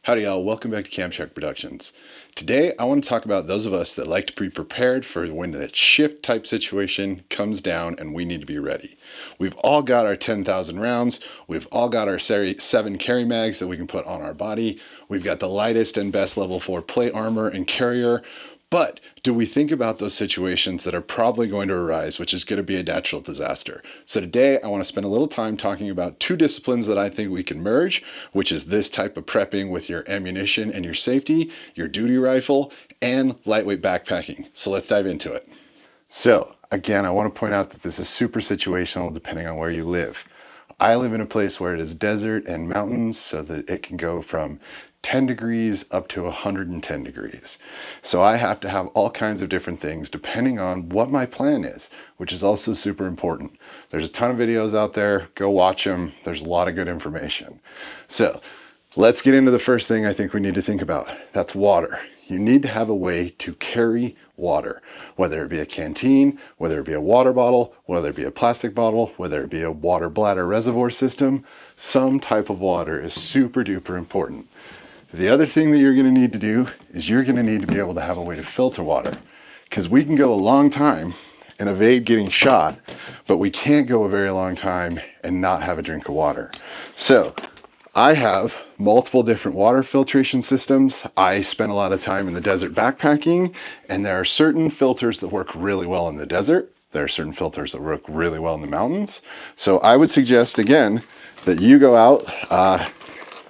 Howdy y'all, welcome back to Camp Check Productions. Today I want to talk about those of us that like to be prepared for when that shift type situation comes down and we need to be ready. We've all got our 10,000 rounds, we've all got our 7 carry mags that we can put on our body, we've got the lightest and best level 4 plate armor and carrier, but do we think about those situations that are probably going to arise, which is going to be a natural disaster? So today I want to spend a little time talking about 2 disciplines that I think we can merge, which is this type of prepping with your ammunition and your safety, your duty rifle, and lightweight backpacking. So let's dive into it. So again, I want to point out that this is super situational depending on where you live. I live in a place where it is desert and mountains, so that it can go from 10 degrees up to 110 degrees. So I have to have all kinds of different things depending on what my plan is, which is also super important. There's a ton of videos out there, go watch them. There's a lot of good information. So let's get into the first thing I think we need to think about. That's water. You need to have a way to carry water, whether it be a canteen, whether it be a water bottle, whether it be a plastic bottle, whether it be a water bladder reservoir system. Some type of water is super duper important. The other thing that you're going to need to do is you're going to need to be able to have a way to filter water, because we can go a long time and evade getting shot, but we can't go a very long time and not have a drink of water. So I have multiple different water filtration systems. I spend a lot of time in the desert backpacking, and there are certain filters that work really well in the desert. There are certain filters that work really well in the mountains. So I would suggest, again, that you go out.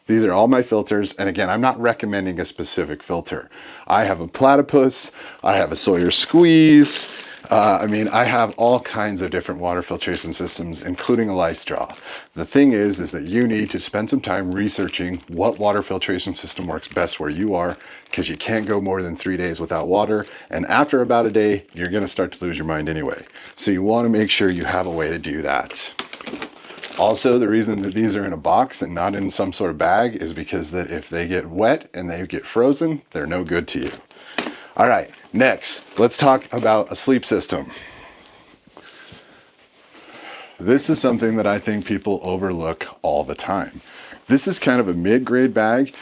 These are all my filters, and again, I'm not recommending a specific filter. I have a platypus, I have a Sawyer squeeze, I have all kinds of different water filtration systems, including a life straw. The thing is that you need to spend some time researching what water filtration system works best where you are, because you can't go more than 3 days without water, and after about a day, you're gonna start to lose your mind anyway. So you wanna make sure you have a way to do that. Also, the reason that these are in a box and not in some sort of bag is because that if they get wet and they get frozen, they're no good to you. All right, next, let's talk about a sleep system. This is something that I think people overlook all the time. This is kind of a mid-grade bag.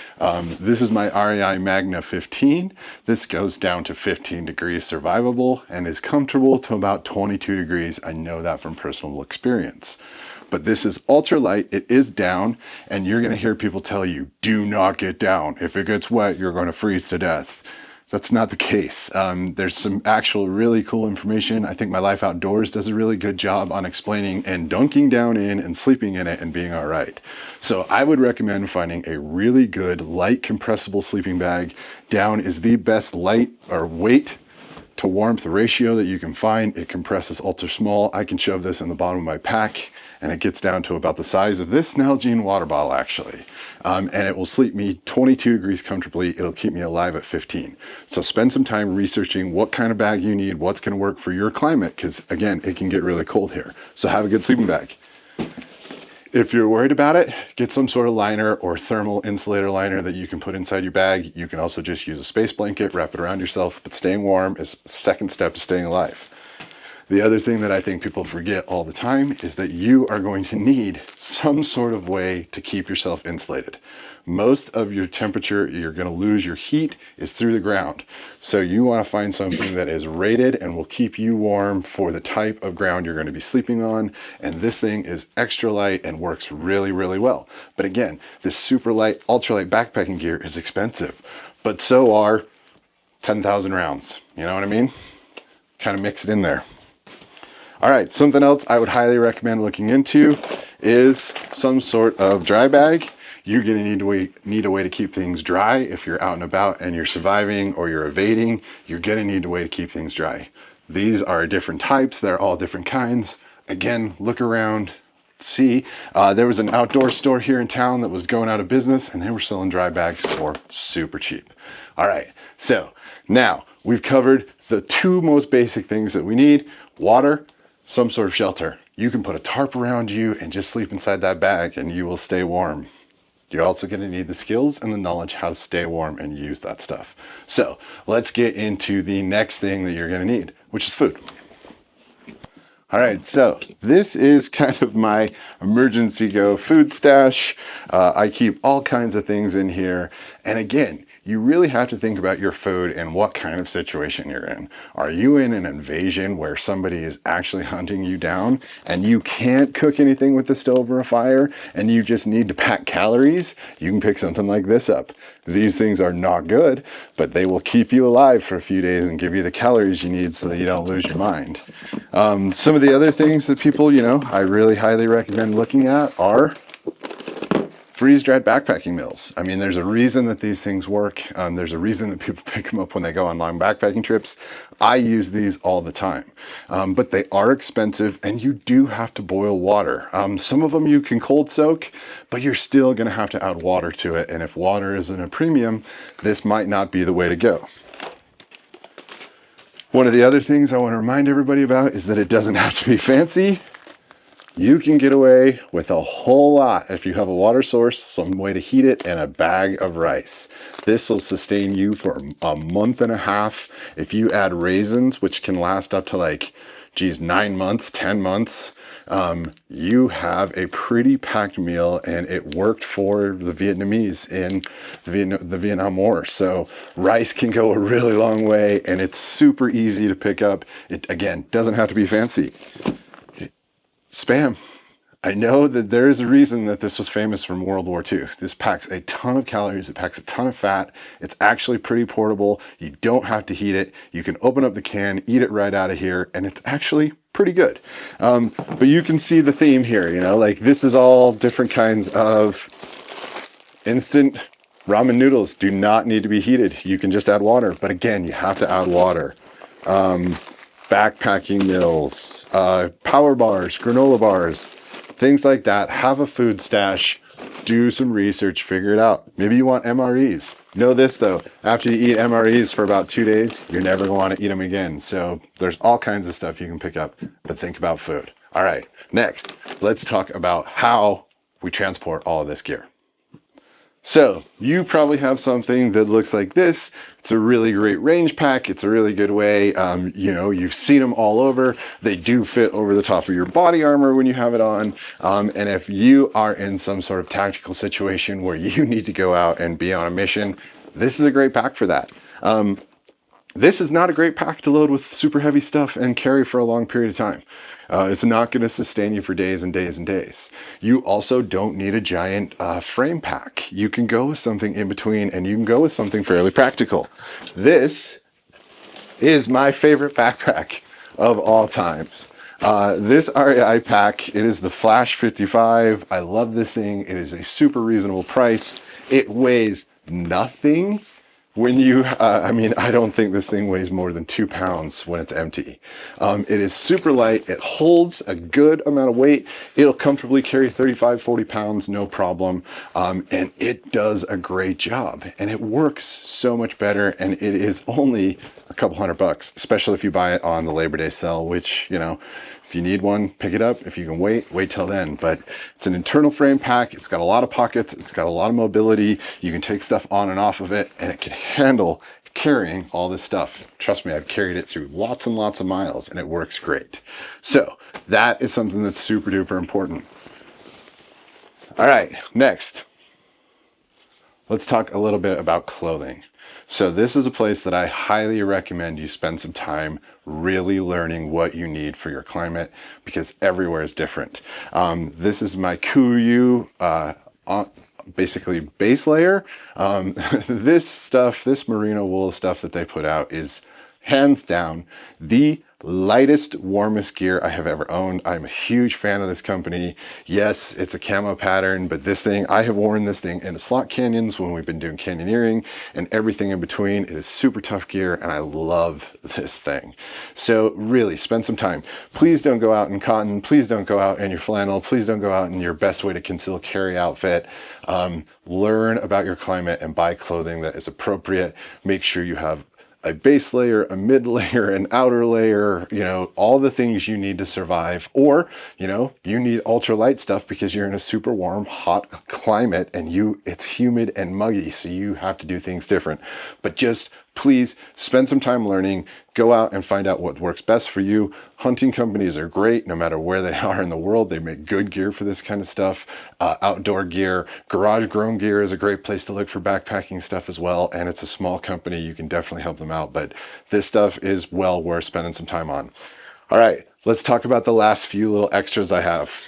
This is my REI Magna 15. This goes down to 15 degrees survivable and is comfortable to about 22 degrees. I know that from personal experience. But this is ultralight, it is down, and you're gonna hear people tell you, do not get down. If it gets wet, you're gonna freeze to death. That's not the case. There's some actual really cool information. I think My Life Outdoors does a really good job on explaining and dunking down in and sleeping in it and being all right. So I would recommend finding a really good light compressible sleeping bag. Down is the best light or weight to warmth ratio that you can find. It compresses ultra small. I can shove this in the bottom of my pack and it gets down to about the size of this Nalgene water bottle actually. And it will sleep me 22 degrees comfortably. It'll keep me alive at 15. So spend some time researching what kind of bag you need, what's gonna work for your climate, because again, it can get really cold here. So have a good sleeping bag. If you're worried about it, get some sort of liner or thermal insulator liner that you can put inside your bag. You can also just use a space blanket, wrap it around yourself, but staying warm is the second step to staying alive. The other thing that I think people forget all the time is that you are going to need some sort of way to keep yourself insulated. Most of your temperature, you're going to lose your heat, is through the ground. So you want to find something that is rated and will keep you warm for the type of ground you're going to be sleeping on. And this thing is extra light and works really, really well. But again, this super light, ultralight backpacking gear is expensive, but so are 10,000 rounds. You know what I mean? Kind of mix it in there. All right, something else I would highly recommend looking into is some sort of dry bag. You're gonna need a way to keep things dry. If you're out and about and you're surviving or you're evading, you're gonna need a way to keep things dry. These are different types, they're all different kinds. Again, look around, see. There was an outdoor store here in town that was going out of business and they were selling dry bags for super cheap. All right, so now we've covered the 2 most basic things that we need: water, some sort of shelter. You can put a tarp around you and just sleep inside that bag and you will stay warm. You're also going to need the skills and the knowledge how to stay warm and use that stuff. So let's get into the next thing that you're going to need, which is food. All right, so this is kind of my emergency go food stash. I keep all kinds of things in here. And again, you really have to think about your food and what kind of situation you're in. Are you in an invasion where somebody is actually hunting you down and you can't cook anything with the stove or a fire and you just need to pack calories? You can pick something like this up. These things are not good, but they will keep you alive for a few days and give you the calories you need so that you don't lose your mind. Some of the other things that people, I really highly recommend looking at are freeze-dried backpacking meals. I mean, there's a reason that these things work. There's a reason that people pick them up when they go on long backpacking trips. I use these all the time, but they are expensive and you do have to boil water. Some of them you can cold soak, but you're still gonna have to add water to it. And if water isn't a premium, this might not be the way to go. One of the other things I want to remind everybody about is that it doesn't have to be fancy. You can get away with a whole lot if you have a water source, some way to heat it, and a bag of rice. This will sustain you for a month and a half. If you add raisins, which can last up to 9 months, 10 months, you have a pretty packed meal, and it worked for the Vietnamese in the Vietnam War. So rice can go a really long way, and it's super easy to pick up. It, again, doesn't have to be fancy. Spam. I know that there is a reason that this was famous from World War II. This packs a ton of calories, it packs a ton of fat. It's actually pretty portable. You don't have to heat it. You can open up the can, eat it right out of here, and it's actually pretty good. But you can see the theme here, this is all different kinds of instant ramen noodles. Do not need to be heated. You can just add water, but again, you have to add water. Backpacking meals, power bars, granola bars, things like that. Have a food stash, do some research, figure it out. Maybe you want MREs. Know this though, after you eat MREs for about 2 days, you're never gonna want to eat them again. So there's all kinds of stuff you can pick up, but think about food. All right, next, let's talk about how we transport all of this gear. So you probably have something that looks like this. It's a really great range pack. It's a really good way. You've seen them all over. They do fit over the top of your body armor when you have it on. And if you are in some sort of tactical situation where you need to go out and be on a mission, this is a great pack for that. This is not a great pack to load with super heavy stuff and carry for a long period of time. It's not going to sustain you for days and days and days. You also don't need a giant frame pack. You can go with something in between, and you can go with something fairly practical. This is my favorite backpack of all times. This REI pack, it is the Flash 55. I love this thing. It is a super reasonable price. It weighs nothing. I don't think this thing weighs more than 2 pounds when it's empty. It is super light. It holds a good amount of weight. It'll comfortably carry 35, 40 pounds, no problem. And it does a great job, and it works so much better. And it is only a couple $100, especially if you buy it on the Labor Day sale, which, if you need one, pick it up. If you can wait till then. But it's an internal frame pack. It's got a lot of pockets. It's got a lot of mobility. You can take stuff on and off of it, and it can handle carrying all this stuff. Trust me, I've carried it through lots and lots of miles, and it works great. So that is something that's super duper important. All right, next, let's talk a little bit about clothing. So this is a place that I highly recommend you spend some time really learning what you need for your climate, because everywhere is different. This is my Kuyu basically base layer. This merino wool stuff that they put out is hands down the lightest, warmest gear I have ever owned. I'm a huge fan of this company. Yes, it's a camo pattern, but I have worn this thing in the slot canyons when we've been doing canyoneering and everything in between. It is super tough gear, and I love this thing. So really spend some time. Please don't go out in cotton. Please don't go out in your flannel. Please don't go out in your best way to conceal carry outfit. Learn about your climate and buy clothing that is appropriate. Make sure you have a base layer, a mid layer, an outer layer, all the things you need to survive. Or, you need ultralight stuff because you're in a super warm, hot climate and it's humid and muggy, so you have to do things different. But just please spend some time learning, go out and find out what works best for you. Hunting companies are great no matter where they are in the world. They make good gear for this kind of stuff. Outdoor gear, garage grown gear is a great place to look for backpacking stuff as well. And it's a small company. You can definitely help them out, but this stuff is well worth spending some time on. All right, let's talk about the last few little extras I have.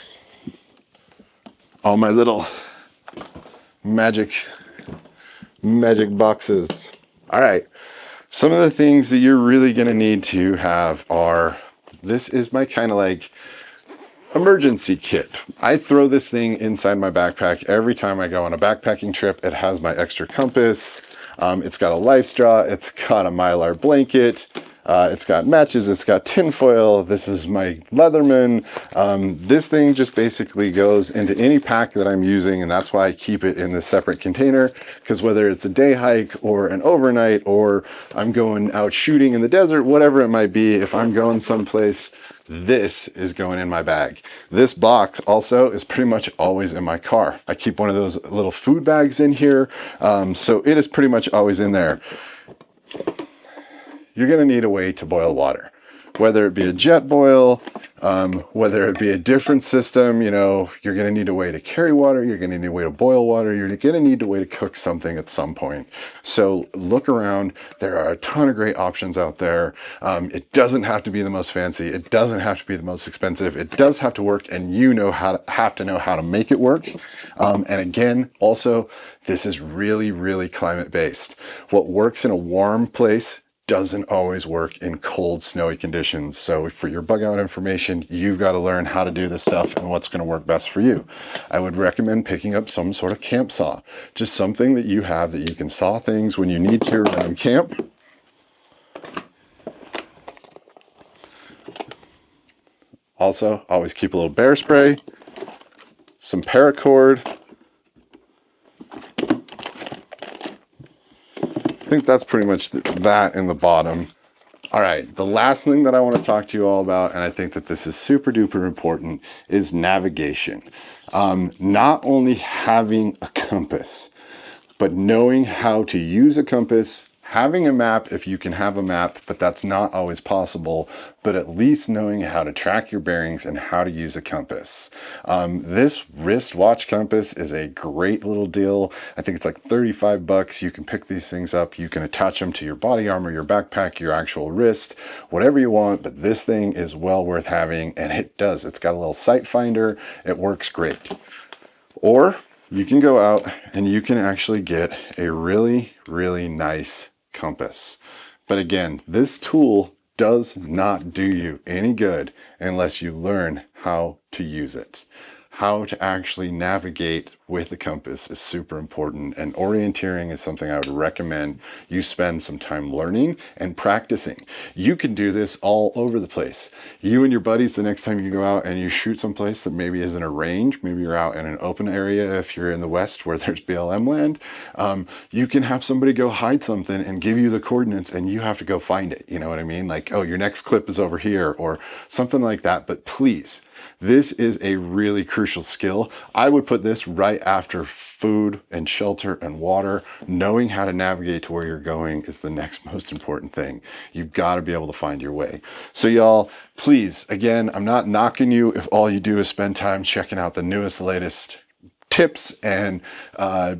All my little magic boxes. All right, some of the things that you're really gonna need to have are, this is my kind of like emergency kit. I throw this thing inside my backpack every time I go on a backpacking trip. It has my extra compass. It's got a life straw. It's got a Mylar blanket. It's got matches, it's got tinfoil. This is my Leatherman. This thing just basically goes into any pack that I'm using, and that's why I keep it in this separate container, because whether it's a day hike or an overnight, or I'm going out shooting in the desert, whatever it might be, if I'm going someplace, this is going in my bag. This box also is pretty much always in my car. I keep one of those little food bags in here, so it is pretty much always in there. You're gonna need a way to boil water, whether it be a jet boil, whether it be a different system. You know, you're gonna need a way to carry water, you're gonna need a way to boil water, you're gonna need a way to cook something at some point. So look around, there are a ton of great options out there. It doesn't have to be the most fancy, it doesn't have to be the most expensive, it does have to work, and you have to know how to make it work. And again, also, this is really climate based. What works in a warm place doesn't always work in cold, snowy conditions. So for your bug out information, you've got to learn how to do this stuff and what's going to work best for you. I would recommend picking up some sort of camp saw, just something that you have that you can saw things when you need to around camp. Also, always keep a little bear spray, some paracord. I think that's pretty much that in the bottom. All right, the last thing that I want to talk to you all about, and I think that this is super duper important, is navigation. Not only having a compass, but knowing how to use a compass, having a map if you can have a map, but that's not always possible, but at least knowing how to track your bearings and how to use a compass. This wristwatch compass is a great little deal. I think it's like 35 bucks. You can pick these things up. You can attach them to your body armor, your backpack, your actual wrist, whatever you want, but this thing is well worth having, and it does. It's got a little sight finder. It works great. Or you can go out and you can actually get a really nice compass. But again, this tool does not do you any good unless you learn how to use it. How to actually navigate with the compass is super important, and orienteering is something I would recommend you spend some time learning and practicing. You can do this all over the place. You and your buddies, the next time you go out and you shoot someplace that maybe isn't a range, maybe you're out in an open area if you're in the West where there's BLM land, you can have somebody go hide something and give you the coordinates and you have to go find it. You know what I mean? Like, oh, your next clip is over here or something like that. But please, this is a really crucial skill. I would put this right after food and shelter and water. Knowing how to navigate to where you're going is the next most important thing. You've got to be able to find your way. So y'all, please, again, I'm not knocking you if all you do is spend time checking out the newest, latest tips and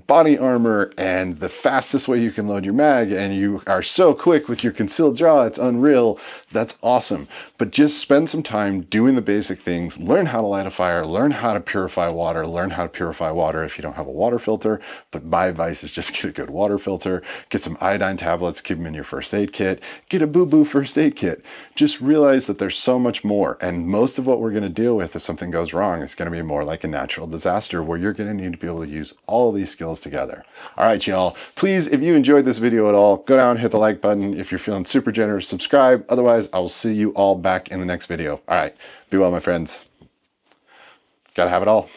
body armor and the fastest way you can load your mag, and you are so quick with your concealed draw, it's unreal. That's awesome. But just spend some time doing the basic things. Learn how to light a fire, learn how to purify water, learn how to purify water if you don't have a water filter. But my advice is just get a good water filter, get some iodine tablets, keep them in your first aid kit, get a boo-boo first aid kit. Just realize that there's so much more, and most of what we're going to deal with if something goes wrong is going to be more like a natural disaster where you're going to need to be able to use all of these skills together. All right, y'all, please, if you enjoyed this video at all, go down, hit the like button. If you're feeling super generous, subscribe. Otherwise, I will see you all back in the next video. All right, be well, my friends. Gotta have it all.